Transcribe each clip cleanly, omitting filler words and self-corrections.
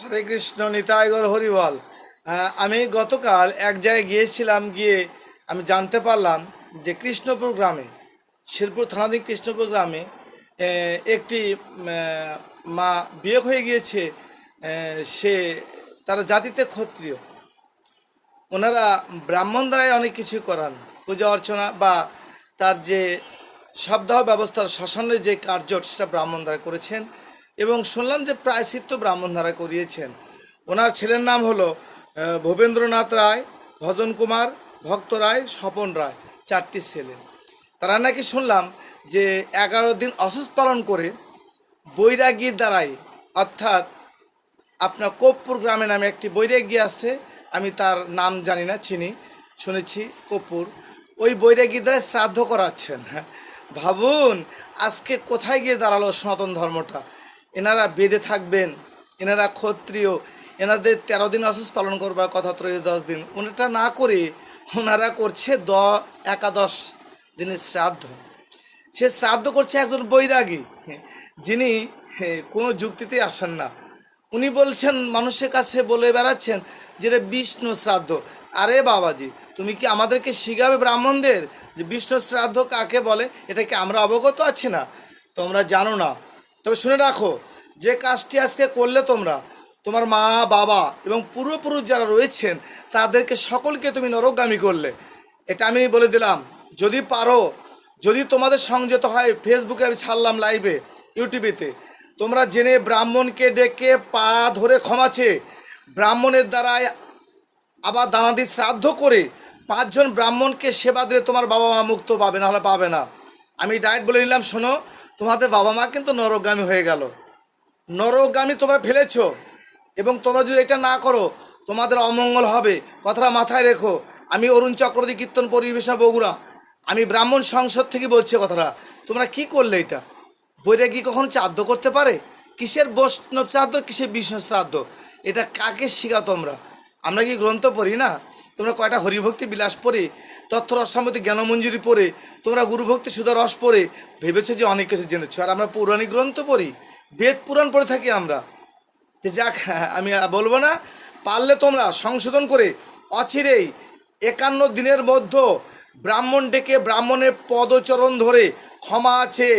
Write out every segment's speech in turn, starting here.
হরে কৃষ্ণ নিতাই গৌর হরিবল। আমি গতকাল এক জায়গায় গিয়েছিলাম, গিয়ে আমি জানতে পারলাম যে কৃষ্ণপুর গ্রামে, শিরপুর থানাধীন কৃষ্ণপুর গ্রামে একটি মা বিয়ে হয়ে গিয়েছে। সে তারা জাতিতে ক্ষত্রিয়, ওনারা ব্রাহ্মণ দ্বারাই অনেক কিছু করান, পূজা অর্চনা বা তার যে সপ্তাহ ব্যবস্থার শ্মশানের যে কার্য সেটা ব্রাহ্মণ দ্বারা করেছেন এবং শুনলাম যে প্রায়শ্চিত্ত ব্রাহ্মণ দ্বারা করিয়েছেন। ওনার ছেলের নাম হলো ভূপেন্দ্রনাথ রায়, ভজন কুমার, ভক্ত রায়, স্বপন রায়, চারটি ছেলে। তারা নাকি শুনলাম যে 11 দিন অসুস্থ পালন করে বৈরাগীর দ্বারাই, অর্থাৎ আপনার কর্পূর গ্রামে নামে একটি বৈরাগী আছে, আমি তার নাম জানি না, চিনি, শুনেছি কর্পূর, ওই বৈরাগী দ্বারা শ্রাদ্ধ করাচ্ছেন। হ্যাঁ, ভাবুন আজকে কোথায় গিয়ে দাঁড়ালো সনাতন ধর্মটা। এনারা বেদে থাকবেন, এনারা ক্ষত্রিয়, এনাদের 13 দিন অসুস্থ পালন করবার কথা, 10 দিন, ওনাটা না করে ওনারা করছে একাদশ দিনের শ্রাদ্ধ। সে শ্রাদ্ধ করছে একজন বৈরাগী, যিনি কোনো যুক্তিতে আসেন না। উনি বলছেন, মানুষের কাছে বলে বেড়াচ্ছেন যেটা বিষ্ণু শ্রাদ্ধ। আরে বাবাজি, তুমি কি আমাদেরকে শিখাবে ব্রাহ্মণদের যে বিষ্ণু শ্রাদ্ধ কাকে বলে? এটা কি আমরা অবগত আছি না? তোমরা জানো না। তবে শুনে রাখো, যে কাজটি আজকে করলে তোমরা, তোমার মা বাবা এবং পূর্বপুরুষ যারা রয়েছেন তাদেরকে সকলকে তুমি নরকগামী করলে। এটা আমি বলে দিলাম। যদি পারো, যদি তোমাদের সংযত হয়, ফেসবুকে আমি ছাড়লাম লাইভে, ইউটিউবেতে, তোমরা জেনে ব্রাহ্মণকে ডেকে পা ধরে ক্ষমাছে, ব্রাহ্মণের দ্বারায় আবার দানাদি শ্রাদ্ধ করে 5 জন ব্রাহ্মণকে সেবা দিলে তোমার বাবা মা মুক্ত পাবে, নাহলে পাবে না। আমি ডাইরেক্ট বলে নিলাম, শোনো, তোমাদের বাবা মা কিন্তু নরকগামী হয়ে গেল, নরকগামী তোমরা ফেলেছ, এবং তোমরা যদি এটা না করো তোমাদের অমঙ্গল হবে, কথাটা মাথায় রেখো। আমি অরুণ চক্রবর্তী, কীর্তন পরিবেশনা, বগুড়া। আমি ব্রাহ্মণ সংসদ থেকে বলছি কথাটা। তোমরা কি করলে? এটা বৈরাগী কখনো শ্রাদ্ধ করতে পারে? কিসের বৈষ্ণব শ্রাদ্ধ, কিসের বিষ্ণু শ্রাদ্ধ? এটা কাকে শিখাও তোমরা? আমরা কি গ্রন্থ পড়ি না? তোমরা কয়টা হরিভক্তি বিলাস পড়ে, তথ্য রসামতি জ্ঞানমঞ্জুরি পড়ে, তোমরা গুরুভক্তি সুধা রস পড়ে ভেবেছো যে অনেক কিছু জেনেছো। আর আমরা পৌরাণিক গ্রন্থ পড়ি, বেদ পুরাণ পড়ে থাকি আমরা। যে যাক, আমি বলবো না, পারলে তোমরা সংশোধন করে অচিরেই 51 দিনের মধ্যে ব্রাহ্মণ ডেকে ব্রাহ্মণের পদচরণ ধরে ক্ষমা আছে,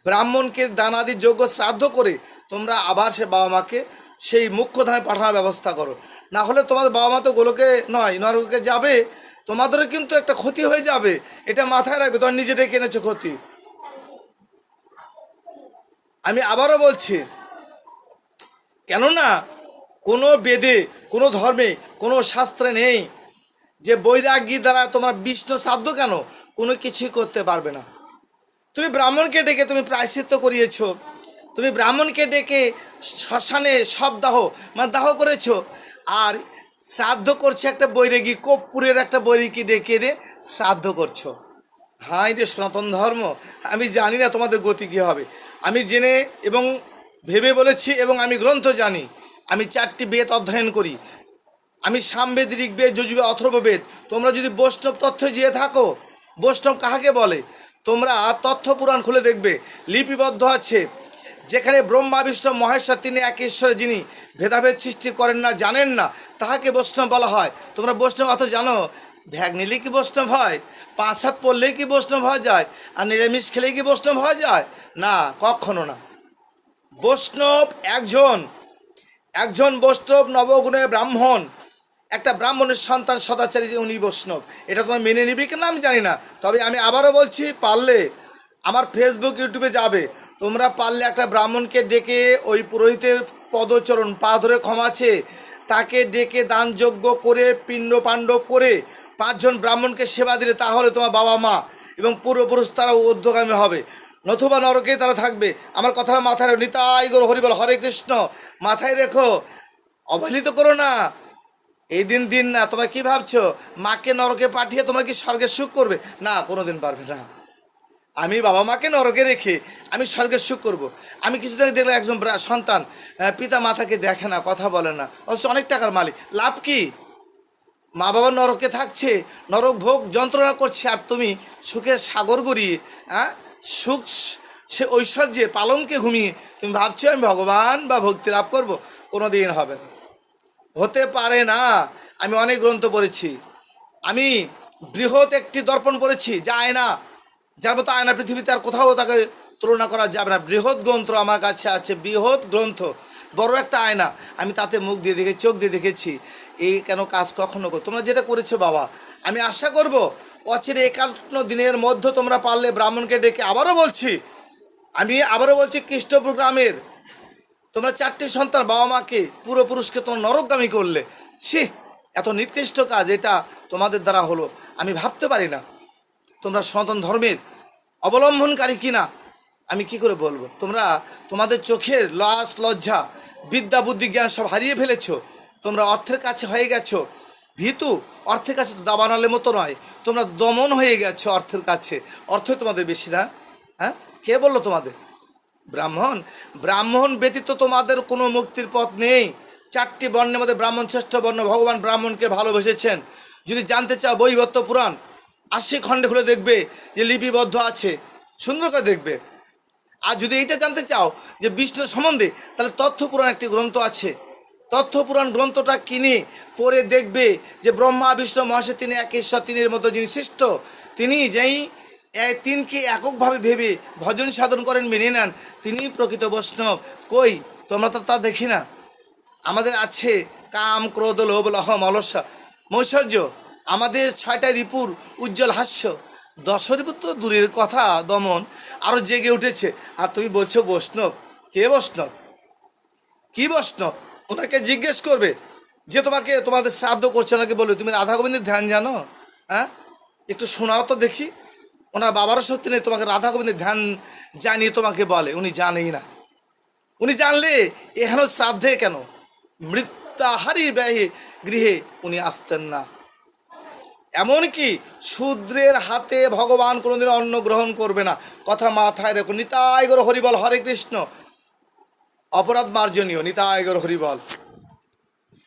ব্রাহ্মণকে দানাদি যোগ্য শ্রাদ্ধ করে তোমরা আবার সে বাবা মাকে সেই মুখ্যধামে পাঠানোর ব্যবস্থা করো। না হলে তোমাদের বাবা মা তো গোলকে নয়, নরকে যাবে, তোমাদেরও কিন্তু একটা ক্ষতি হয়ে যাবে। এটা মাথায় রাখবে, তোমার নিজে ডেকে এনেছো ক্ষতি। আমি আবারও বলছি, কেননা কোনো বেদে, কোনো ধর্মে, কোনো শাস্ত্রে নেই যে বৈরাগী দ্বারা তোমার বিষ্ণু শ্রাদ্ধ কেন, কোনো কিছুই করতে পারবে না। তুমি ব্রাহ্মণকে ডেকে তুমি প্রায়শ্চিত্ত করিয়েছ, তুমি ব্রাহ্মণকে ডেকে শ্মশানে সব দাহ মানে দাহ করেছ, আর শ্রাদ্ধ করছে একটা বৈরাগী, কর্পূরের একটা বৈরাগী ডেকে রে শ্রাদ্ধ করছো। হ্যাঁ, এটা সনাতন ধর্ম। আমি জানি না তোমাদের গতি কী হবে, আমি জেনে এবং ভেবে বলেছি, এবং আমি গ্রন্থ জানি। আমি 4টি বেদ অধ্যয়ন করি, আমি সামবেদ, ঋগ্বেদ, যজুর্বেদ, অথর্ববেদ। তোমরা যদি বৈষ্ণব তথ্যে যেয়ে থাকো, বৈষ্ণব কাহাকে বলে তোমরা তথ্য পুরাণ খুলে দেখবে, লিপিবদ্ধ আছে। যেখানে ব্রহ্মা বিষ্ণু মহেশ্বর তিনি এক ঈশ্বরে, যিনি ভেদাভেদ সৃষ্টি করেন না, জানেন না, তাহাকে বৈষ্ণব বলা হয়। তোমরা বৈষ্ণব অত জানো? ভ্যাগ নিলেই কি বৈষ্ণব হয়? 5 হাত পড়লেই কি বৈষ্ণব হওয়া যায়? আর নিরামিষ খেলেই কি বৈষ্ণব হওয়া যায়? না, কখনো না। বৈষ্ণব একজন, একজন বৈষ্ণব নবগুণের ব্রাহ্মণ, একটা ব্রাহ্মণের সন্তান সদাচারী, যে উনি বৈষ্ণব। এটা তোমার মেনে নিবি কিনা আমি জানি না, তবে আমি আবারও বলছি, পারলে আমার ফেসবুক, ইউটিউবে যাবে, তোমরা পারলে একটা ব্রাহ্মণকে ডেকে ওই পুরোহিতের পদচরণ পা ধরে ক্ষমাছে, তাকে ডেকে দানযজ্ঞ করে পিণ্ড পাণ্ডব করে 5 জন ব্রাহ্মণকে সেবা দিলে, তাহলে তোমার বাবা মা এবং পূর্বপুরুষ তারা ঊর্ধ্বগামী হবে, নতুবা নরকেই তারা থাকবে। আমার কথাটা মাথায় রেখো। নিতাই গৌর হরিবল, হরে কৃষ্ণ, মাথায় রেখো, অবহেলিত করো না। এই দিন দিন না, তোমরা কি ভাবছো মাকে নরকে পাঠিয়ে তোমরা কি স্বর্গের সুখ করবে? না, কোনো দিন পারবে না। আমি বাবা মাকে নরকে রেখে আমি স্বর্গের সুখ করব? আমি কিছুদিন দেখলাম একজন সন্তান পিতা মাতাকে দেখে না, কথা বলে না, অথচ অনেক টাকার মালিক, লাভ কি? মা বাবা নরকে থাকছে, নরক ভোগ যন্ত্রণা করছে, আর তুমি সুখের সাগর গড়িয়ে সুখ সে ঐশ্বর্যে পালঙ্কে ঘুমিয়ে তুমি ভাবছো আমি ভগবান বা ভক্তি লাভ করবো, কোনো দিন হবে না, হতে পারে না। আমি অনেক গ্রন্থ পড়েছি, আমি বৃহৎ একটি দর্পণ পড়েছি, যা আয়না, যার মতো আয়না পৃথিবীতে আর কোথাও তাকে তুলনা করা যাবে না। বৃহৎ গ্রন্থ আমার কাছে আছে, বৃহৎ গ্রন্থ, বড় একটা আয়না, আমি তাতে মুখ দিয়ে দেখেছি, চোখ দিয়ে দেখেছি। এই কেন কাজ কখনো করো তোমরা যেটা করেছো বাবা, আমি আশা করব অচিরে 51 দিনের মধ্যে তোমরা পারলে ব্রাহ্মণকে ডেকে, আমি আবারও বলছি কৃষ্ণপুর গ্রামের তোমরা 4টি সন্তান বাবা মাকে পূর্বপুরুষকে তোমরা নরকগামী করলে। ছি, এত নিকৃষ্ট কাজ এটা তোমাদের দ্বারা হলো, আমি ভাবতে পারি না তোমরা সনাতন ধর্মের অবলম্বনকারী কিনা। আমি কি করে বলবো, তোমরা তোমাদের চোখের লাজ লজ্জা বিদ্যা বুদ্ধি জ্ঞান সব হারিয়ে ফেলেছো। তোমরা অর্থের কাছে হয়ে গেছো ভীতু, অর্থের কাছে দাবানলের মতো নয়, তোমরা দমন হয়ে গেছো অর্থের কাছে। অর্থ তোমাদের বেশি না? হ্যাঁ, কে বললো তোমাদের? ব্রাহ্মণ ব্যতীত তোমাদের কোনো মুক্তির পথ নেই। 4টি বর্ণের মধ্যে ব্রাহ্মণ শ্রেষ্ঠ বর্ণ, ভগবান ব্রাহ্মণকে ভালোবেসেছেন। যদি জানতে চাও বৈবর্ত পুরাণ 80 খণ্ডে খুলে দেখবে যে লিপিবদ্ধ আছে, সুন্দর করে দেখবে। আর যদি এইটা জানতে চাও যে বিষ্ণু সম্বন্ধে, তাহলে তথ্য পুরাণ একটি গ্রন্থ আছে, তথ্য পুরাণ গ্রন্থটা কিনে পড়ে দেখবে যে ব্রহ্মা বিষ্ণু মহেশ্বর তিনি এক ঈশ্বর, তিনের মতো যিনি সৃষ্ট, তিনি যেই তিনকে এককভাবে ভেবে ভজন সাধন করেন, মেনে নেন, তিনি প্রকৃত বৈষ্ণব। কই, তোমরা তো তা দেখি না। আমাদের আছে কাম ক্রোধ লোভ লহম অলস্য মৈশ্বর্য, আমাদের 6টা রিপুর উজ্জ্বল হাস্য। 10 রিপুর তো দূরের কথা, দমন আরও জেগে উঠেছে। আর তুমি বলছো বৈষ্ণব? কে বৈষ্ণব? কি বৈষ্ণব? ওনাকে জিজ্ঞেস করবে যে তোমাদের শ্রাদ্ধ করছে, ওনাকে বলবে তুমি রাধা গোবিন্দের ধ্যান জানো? হ্যাঁ, একটু শোনাও তো দেখি। ওনার বাবারও সত্যি নেই, তোমাকে রাধা গোবিন্দের ধ্যান জানিয়ে তোমাকে বলে, উনি জানেই না। উনি জানলে এখানেও শ্রাদ্ধে কেন, মৃত্যাহারী ব্যয়ে গৃহে উনি আসতেন না। এমনকি শূদ্রের হাতে ভগবান কোনোদিন অন্ন গ্রহণ করবে না, কথা মাথায় রেখো। নিতাই গৌর হরিবল, হরে কৃষ্ণ। অপরাধ মার্জনীয়, নিতাই গৌর হরিবল।